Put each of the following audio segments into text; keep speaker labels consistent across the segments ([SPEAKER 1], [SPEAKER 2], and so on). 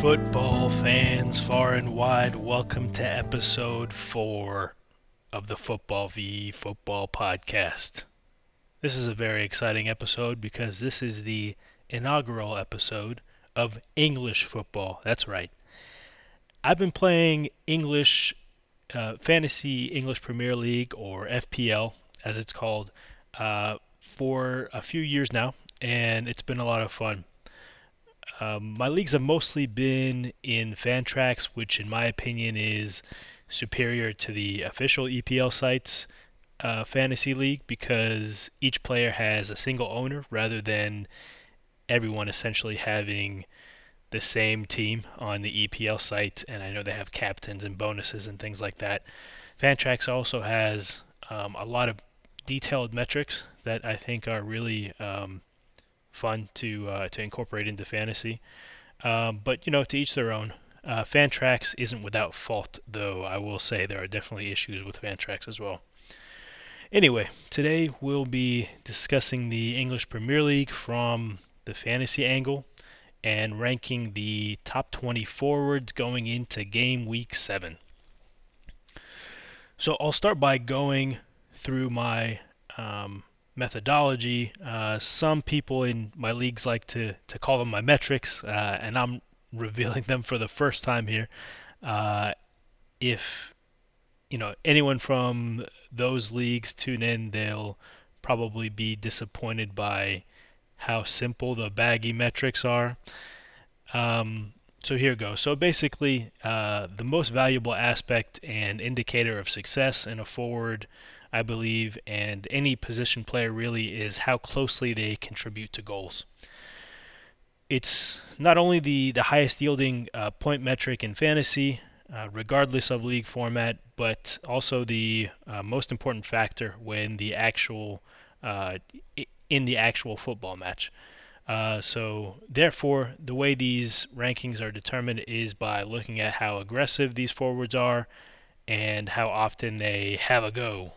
[SPEAKER 1] Football fans far and wide, welcome to episode 4 of the Football v Football podcast. This is a very exciting episode because this is the inaugural episode of English football. That's right. I've been playing Fantasy English Premier League, or FPL as it's called, for a few years now, and it's been a lot of fun. My leagues have mostly been in Fantrax, which in my opinion is superior to the official EPL site's fantasy league because each player has a single owner rather than everyone essentially having the same team on the EPL site. And I know they have captains and bonuses and things like that. Fantrax also has a lot of detailed metrics that I think are really fun to incorporate into fantasy. But to each their own. Fantrax isn't without fault, though. I will say there are definitely issues with Fantrax as well. Anyway, today we'll be discussing the English Premier League from the fantasy angle and ranking the top 20 forwards going into game week 7. So I'll start by going through my methodology. Some people in my leagues like to call them my metrics, and I'm revealing them for the first time here. If anyone from those leagues tune in, they'll probably be disappointed by how simple the baggy metrics are. So here goes. So basically, the most valuable aspect and indicator of success in a forward, I believe, and any position player really, is how closely they contribute to goals. It's not only the highest yielding point metric in fantasy, regardless of league format, but also the most important factor when in the actual football match. So therefore, the way these rankings are determined is by looking at how aggressive these forwards are and how often they have a go.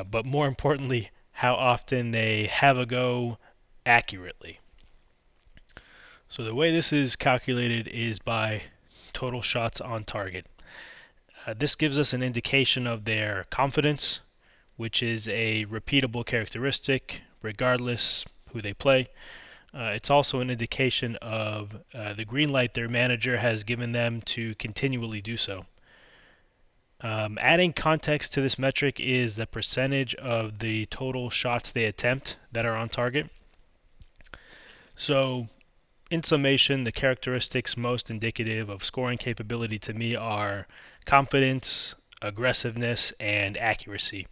[SPEAKER 1] But more importantly, how often they have a go accurately. So the way this is calculated is by total shots on target. This gives us an indication of their confidence, which is a repeatable characteristic regardless who they play. It's also an indication of the green light their manager has given them to continually do so. Adding context to this metric is the percentage of the total shots they attempt that are on target. So, in summation, the characteristics most indicative of scoring capability to me are confidence, aggressiveness, and accuracy.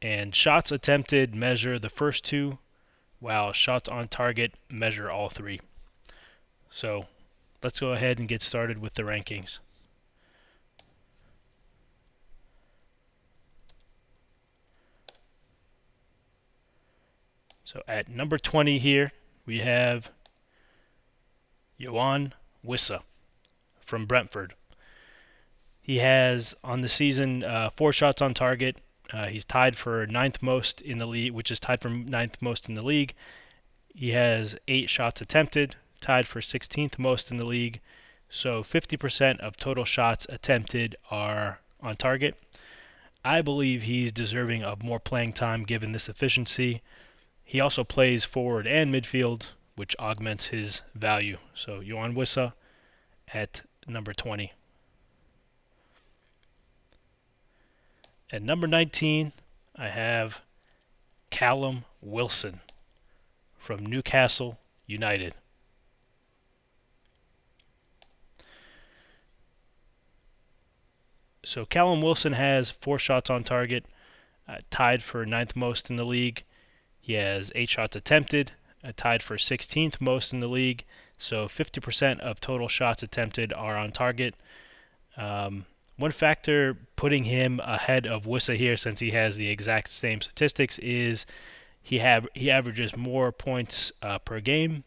[SPEAKER 1] And shots attempted measure the first two, while shots on target measure all three. So let's go ahead and get started with the rankings. So at number 20 here, we have Yoann Wissa from Brentford. He has on the season 4 shots on target. He's tied for ninth most in the league, which is tied for ninth most in the league. He has 8 shots attempted, tied for 16th most in the league. So 50% of total shots attempted are on target. I believe he's deserving of more playing time given this efficiency. He also plays forward and midfield, which augments his value. So Yoann Wissa at number 20. At number 19, I have Callum Wilson from Newcastle United. So Callum Wilson has 4 shots on target, tied for ninth most in the league. He has 8 shots attempted, tied for 16th most in the league. So 50% of total shots attempted are on target. One factor putting him ahead of Wissa here, since he has the exact same statistics, is he averages more points per game,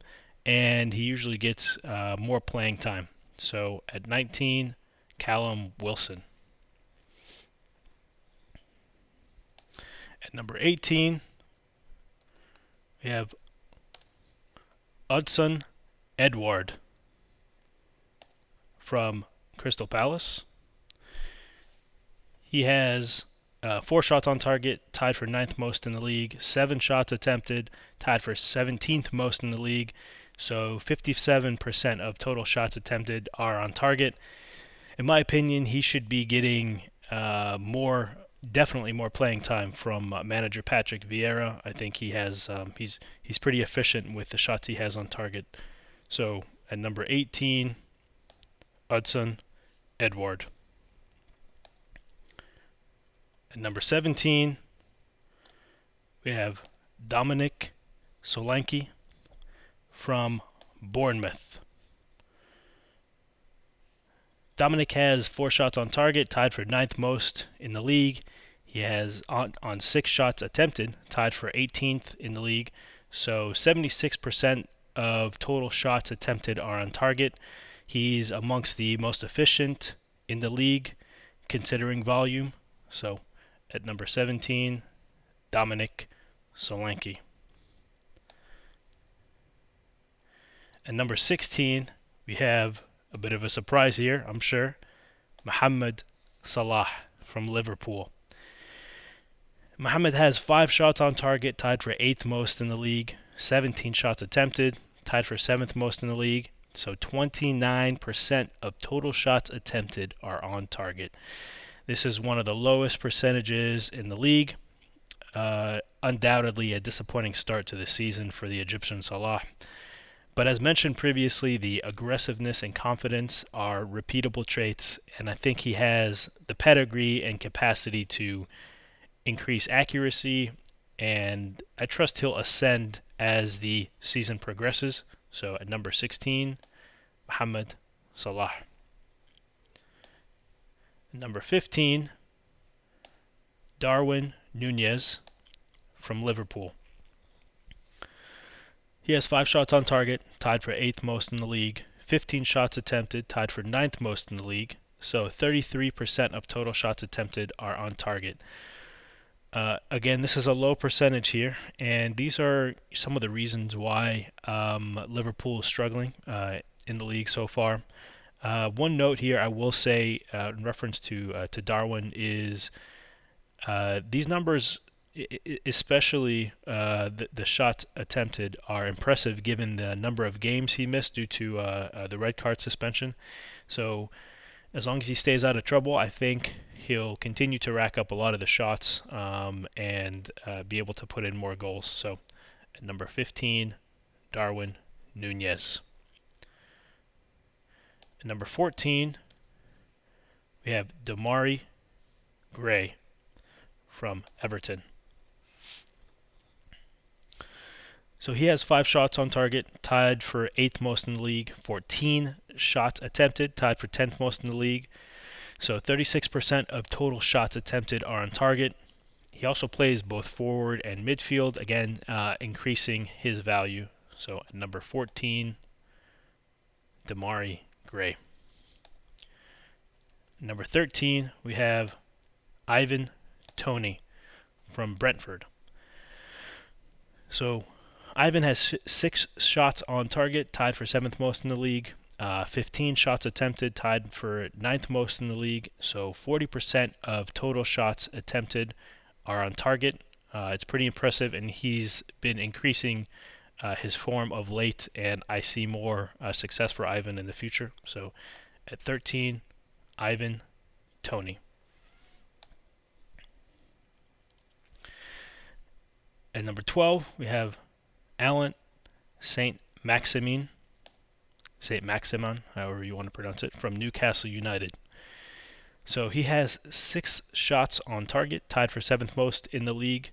[SPEAKER 1] and he usually gets more playing time. So at 19, Callum Wilson. At number 18, we have Hudson Edward from Crystal Palace. He has 4 shots on target, tied for ninth most in the league. 7 shots attempted, tied for 17th most in the league. So 57% of total shots attempted are on target. In my opinion, he should be getting definitely more playing time from manager Patrick Vieira. I think he's pretty efficient with the shots he has on target. So at number 18, Hudson Edward. At number 17, we have Dominic Solanke from Bournemouth. Dominic has 4 shots on target, tied for ninth most in the league. He has on 6 shots attempted, tied for 18th in the league. So 76% of total shots attempted are on target. He's amongst the most efficient in the league, considering volume. So at number 17, Dominic Solanke. At number 16, we have a bit of a surprise here, I'm sure. Mohamed Salah from Liverpool. Mohamed has 5 shots on target, tied for 8th most in the league. 17 shots attempted, tied for 7th most in the league. So 29% of total shots attempted are on target. This is one of the lowest percentages in the league. Undoubtedly a disappointing start to the season for the Egyptian Salah. But as mentioned previously, the aggressiveness and confidence are repeatable traits, and I think he has the pedigree and capacity to increase accuracy, and I trust he'll ascend as the season progresses. So at number 16, Mohamed Salah. Number 15, Darwin Nunez from Liverpool. He has 5 shots on target, tied for 8th most in the league. 15 shots attempted, tied for 9th most in the league. So 33% of total shots attempted are on target. Again, this is a low percentage here, and these are some of the reasons why Liverpool is struggling in the league so far. One note here I will say in reference to Darwin is these numbers, especially the shots attempted, are impressive given the number of games he missed due to the red card suspension. So as long as he stays out of trouble, I think he'll continue to rack up a lot of the shots and be able to put in more goals. So at number 15, Darwin Nunez. At number 14, we have Demarai Gray from Everton. So he has 5 shots on target, tied for 8th most in the league. 14 shots attempted, tied for 10th most in the league. So 36% of total shots attempted are on target. He also plays both forward and midfield, again increasing his value. So at number 14, Demarai Gray. Number 13, we have Ivan Toney from Brentford. So Ivan has 6 shots on target, tied for 7th most in the league. 15 shots attempted, tied for 9th most in the league. So 40% of total shots attempted are on target. It's pretty impressive, and he's been increasing his form of late, and I see more success for Ivan in the future. So at 13, Ivan Toney. At number 12, we have Alan Saint-Maximin, however you want to pronounce it, from Newcastle United. So he has 6 shots on target, tied for 7th most in the league.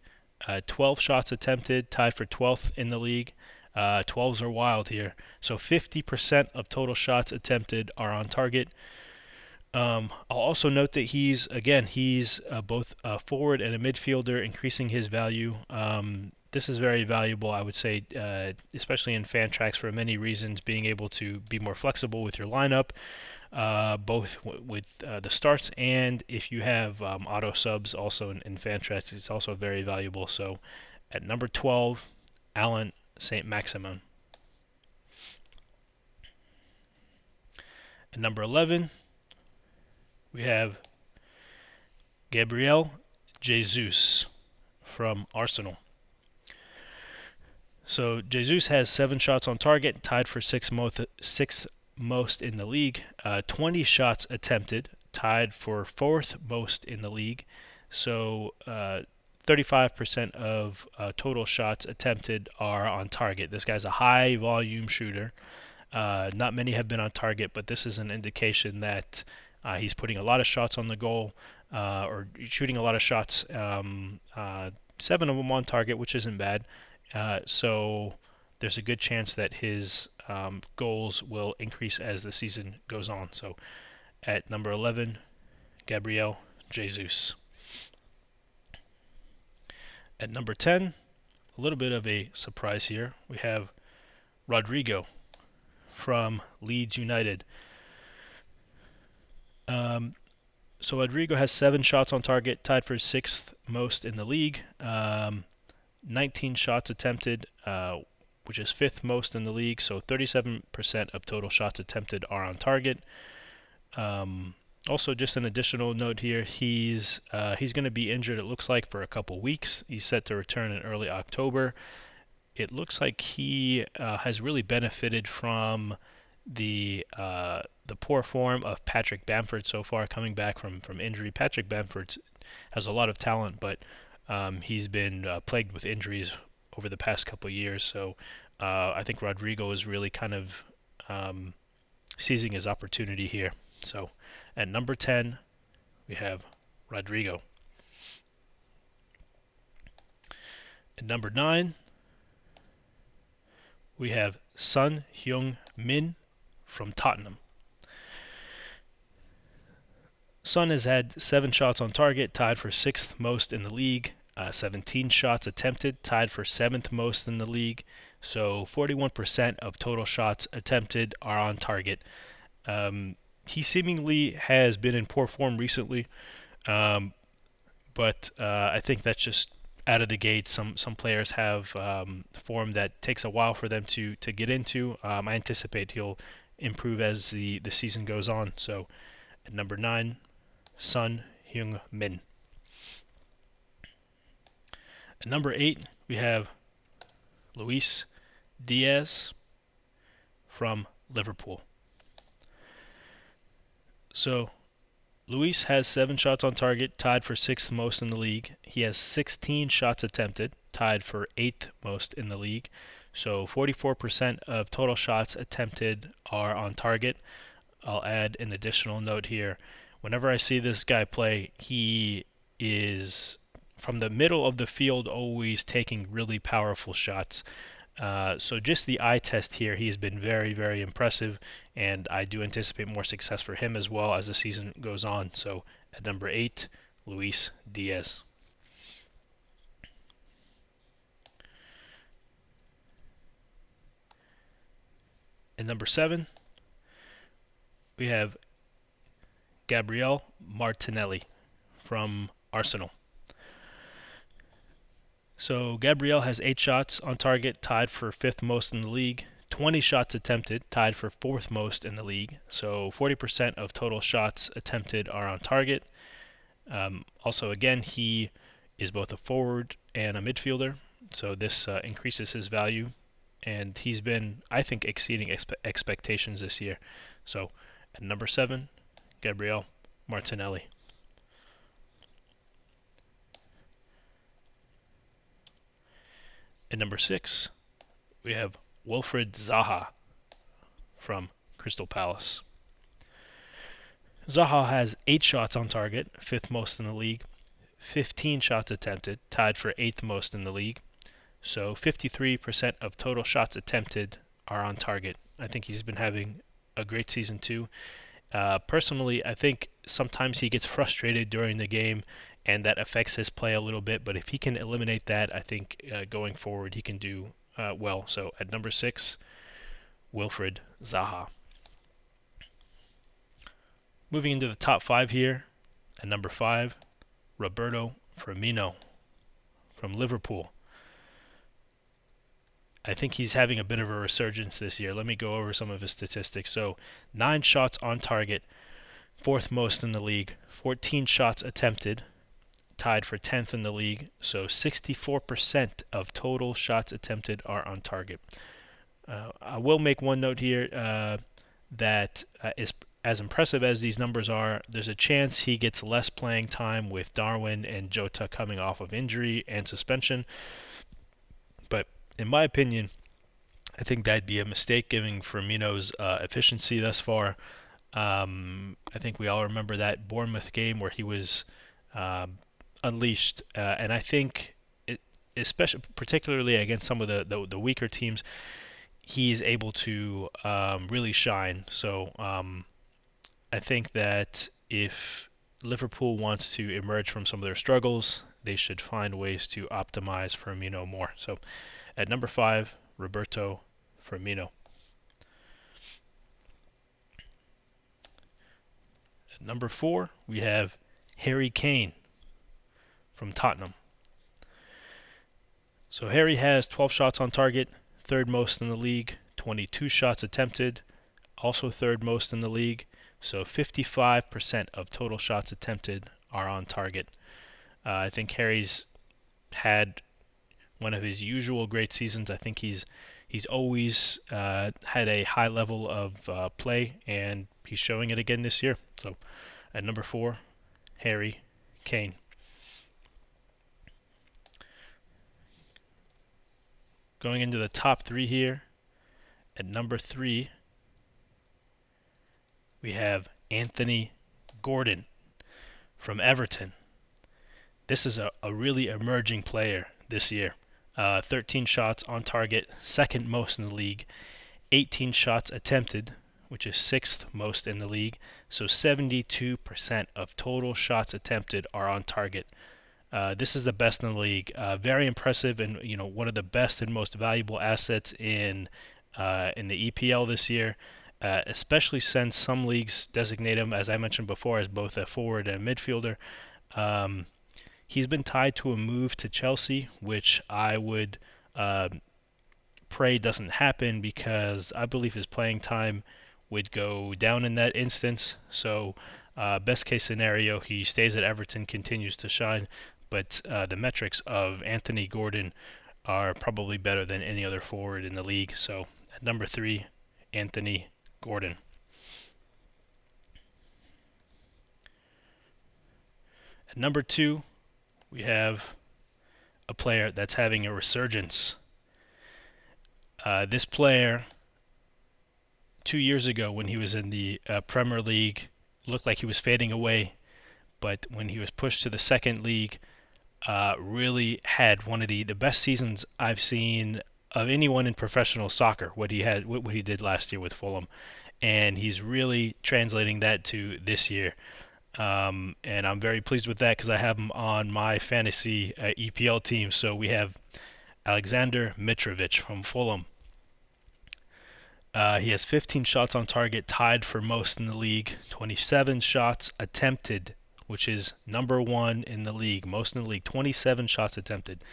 [SPEAKER 1] 12 shots attempted, tied for 12th in the league. 12s are wild here. So 50% of total shots attempted are on target. I'll also note that he's both a forward and a midfielder, increasing his value. This is very valuable, I would say, especially in fan tracks for many reasons, being able to be more flexible with your lineup, both with the starts and if you have auto subs also in fan tracks, it's also very valuable. So at number 12, Alan Saint-Maximin. At number 11, we have Gabriel Jesus from Arsenal. So Jesus has 7 shots on target, tied for sixth most in the league. 20 shots attempted, tied for 4th most in the league. So 35% of total shots attempted are on target. This guy's a high volume shooter. Not many have been on target, but this is an indication that he's putting a lot of shots on the goal, or shooting a lot of shots. 7 of them on target, which isn't bad. So there's a good chance that his goals will increase as the season goes on. So at number 11, Gabriel Jesus. At number 10, a little bit of a surprise here. We have Rodrigo from Leeds United. So Rodrigo has 7 shots on target, tied for 6th most in the league. 19 shots attempted, which is 5th most in the league. So 37% of total shots attempted are on target. Also, just an additional note here: he's going to be injured, it looks like, for a couple weeks. He's set to return in early October. It looks like he has really benefited from the poor form of Patrick Bamford so far, coming back from injury. Patrick Bamford has a lot of talent, but he's been plagued with injuries over the past couple of years. So I think Rodrigo is really kind of seizing his opportunity here. So at number 10, we have Rodrigo. At number 9, we have Son Heung-min from Tottenham. Son has had 7 shots on target, tied for 6th most in the league. 17 shots attempted, tied for 7th most in the league. So 41% of total shots attempted are on target. He seemingly has been in poor form recently, but I think that's just out of the gate. Some players have form that takes a while for them to get into. I anticipate he'll improve as the season goes on. So at number 9, Son Heung-min. At number 8, we have Luis Diaz from Liverpool. So Luis has 7 shots on target, tied for 6th most in the league. He has 16 shots attempted, tied for 8th most in the league. So 44% of total shots attempted are on target. I'll add an additional note here. Whenever I see this guy play, he is from the middle of the field always taking really powerful shots. So just the eye test here, he has been very, very impressive, and I do anticipate more success for him as well as the season goes on. So at number 8, Luis Diaz. At number 7, we have Gabriel Martinelli from Arsenal. So Gabriel has 8 shots on target, tied for 5th most in the league. 20 shots attempted, tied for 4th most in the league. So 40% of total shots attempted are on target. Also, again, he is both a forward and a midfielder, so this increases his value. And he's been, I think, exceeding expectations this year. So at number 7, Gabriel Martinelli. At number 6, we have Wilfried Zaha from Crystal Palace. Zaha has 8 shots on target, 5th most in the league. 15 shots attempted, tied for 8th most in the league. So 53% of total shots attempted are on target. I think he's been having a great season too. Personally, I think sometimes he gets frustrated during the game, and that affects his play a little bit. But if he can eliminate that, I think going forward he can do well. So at number 6, Wilfried Zaha. Moving into the top 5 here, at number 5, Roberto Firmino from Liverpool. I think he's having a bit of a resurgence this year. Let me go over some of his statistics. So, 9 shots on target, fourth most in the league. 14 shots attempted, tied for 10th in the league. So, 64% of total shots attempted are on target. I will make one note here that is as impressive as these numbers are, there's a chance he gets less playing time with Darwin and Jota coming off of injury and suspension. But in my opinion, I think that'd be a mistake given Firmino's efficiency thus far. I think we all remember that Bournemouth game where he was um, unleashed, and I think, especially particularly against some of the weaker teams, he is able to really shine. So I think that if Liverpool wants to emerge from some of their struggles, they should find ways to optimize Firmino more. So at number 5, Roberto Firmino. At number 4, we have Harry Kane from Tottenham. So Harry has 12 shots on target, third most in the league, 22 shots attempted, also third most in the league. So 55% of total shots attempted are on target. I think Harry's had one of his usual great seasons. I think he's always had a high level of play, and he's showing it again this year. So at number 4, Harry Kane. Going into the top 3 here, at number 3, we have Anthony Gordon from Everton. This is a really emerging player this year. 13 shots on target, second most in the league. 18 shots attempted, which is sixth most in the league. So 72% of total shots attempted are on target. This is the best in the league. Very impressive, and one of the best and most valuable assets in the EPL this year. Especially since some leagues designate him, as I mentioned before, as both a forward and a midfielder. He's been tied to a move to Chelsea, which I would pray doesn't happen because I believe his playing time would go down in that instance. So, best case scenario, he stays at Everton, continues to shine, but the metrics of Anthony Gordon are probably better than any other forward in the league. So, at number 3, Anthony Gordon. At number 2, we have a player that's having a resurgence. This player, 2 years ago when he was in the Premier League, looked like he was fading away, but when he was pushed to the second league, really had one of the best seasons I've seen of anyone in professional soccer. What he did last year with Fulham, and he's really translating that to this year. And I'm very pleased with that because I have him on my fantasy EPL team. So we have Alexander Mitrovic from Fulham. He has 15 shots on target, tied for most in the league. 27 shots attempted, which is number 1 in the league, most in the league. 27 shots attempted.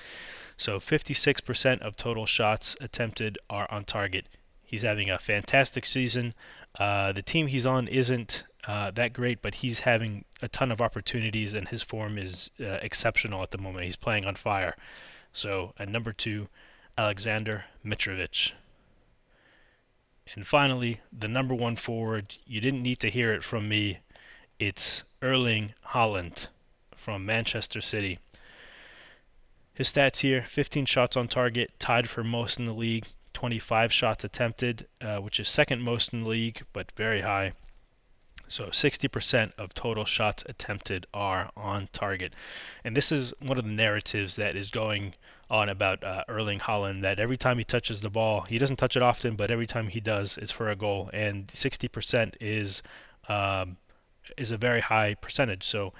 [SPEAKER 1] So 56% of total shots attempted are on target. He's having a fantastic season. The team he's on isn't that great, but he's having a ton of opportunities, and his form is exceptional at the moment. He's playing on fire. So at number 2, Alexander Mitrovic. And finally, the number 1 forward, you didn't need to hear it from me. It's Erling Haaland from Manchester City. His stats here, 15 shots on target, tied for most in the league. 25 shots attempted, which is second most in the league, but very high. So 60% of total shots attempted are on target. And this is one of the narratives that is going on about Erling Haaland, that every time he touches the ball, he doesn't touch it often, but every time he does, it's for a goal. And 60% is a very high percentage. So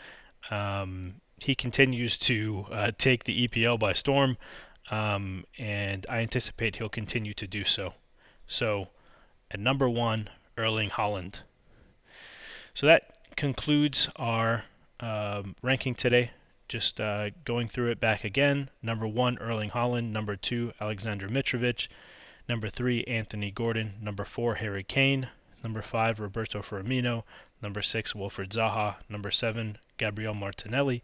[SPEAKER 1] he continues to take the EPL by storm, and I anticipate he'll continue to do so. So at number 1, Erling Haaland. So that concludes our ranking today. just going through it back again. Number 1, Erling Haaland. Number 2, Alexander Mitrovic. Number 3, Anthony Gordon. Number 4, Harry Kane. Number 5, Roberto Firmino. Number 6, Wilfried Zaha. Number 7, Gabriel Martinelli.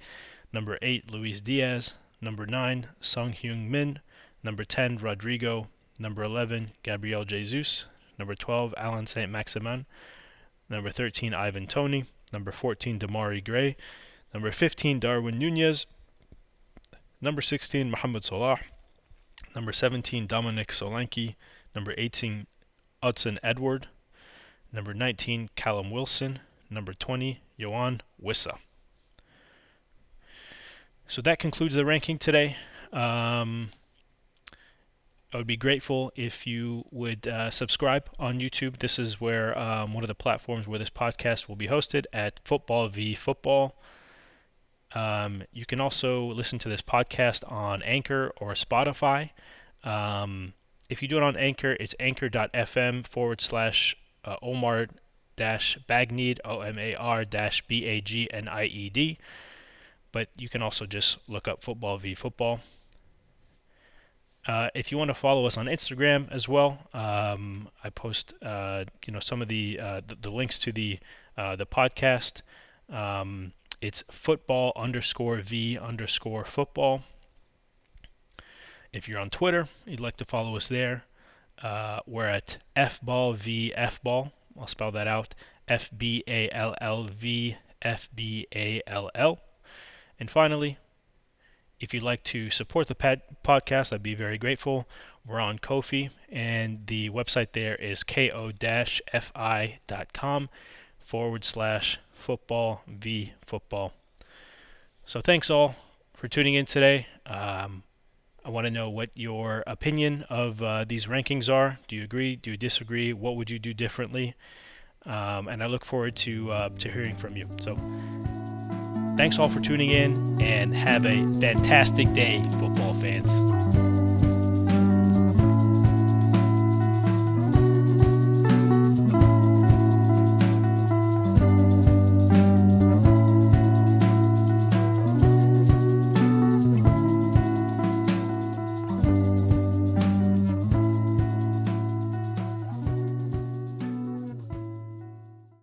[SPEAKER 1] Number 8, Luis Diaz. Number 9, Sung Heung-min. Number 10, Rodrigo. Number 11, Gabriel Jesus. Number 12, Alan Saint-Maximin. Number 13, Ivan Toney. Number 14, Damari Gray. Number 15, Darwin Nunez. Number 16, Mohamed Salah. Number 17, Dominic Solanke. Number 18, Hudson Edward. Number 19, Callum Wilson. Number 20, Yohan Wissa. So that concludes the ranking today. I would be grateful if you would subscribe on YouTube. This is where one of the platforms where this podcast will be hosted at Football v Football. You can also listen to this podcast on Anchor or Spotify. If you do it on Anchor, it's anchor.fm/Omar-Bagneed, OMAR-BAGNIED. But you can also just look up Football v Football. If you want to follow us on Instagram as well, I post some of the links to the podcast. It's football_v_football. If you're on Twitter, you'd like to follow us there. We're at FballVFball. I'll spell that out: FBALLVFBALL. And finally, if you'd like to support the podcast, I'd be very grateful. We're on Ko-fi, and the website there is ko-fi.com/football v football. So thanks all for tuning in today. I want to know what your opinion of these rankings are. Do you agree? Do you disagree? What would you do differently? And I look forward to hearing from you. So thanks all for tuning in, and have a fantastic day, football fans.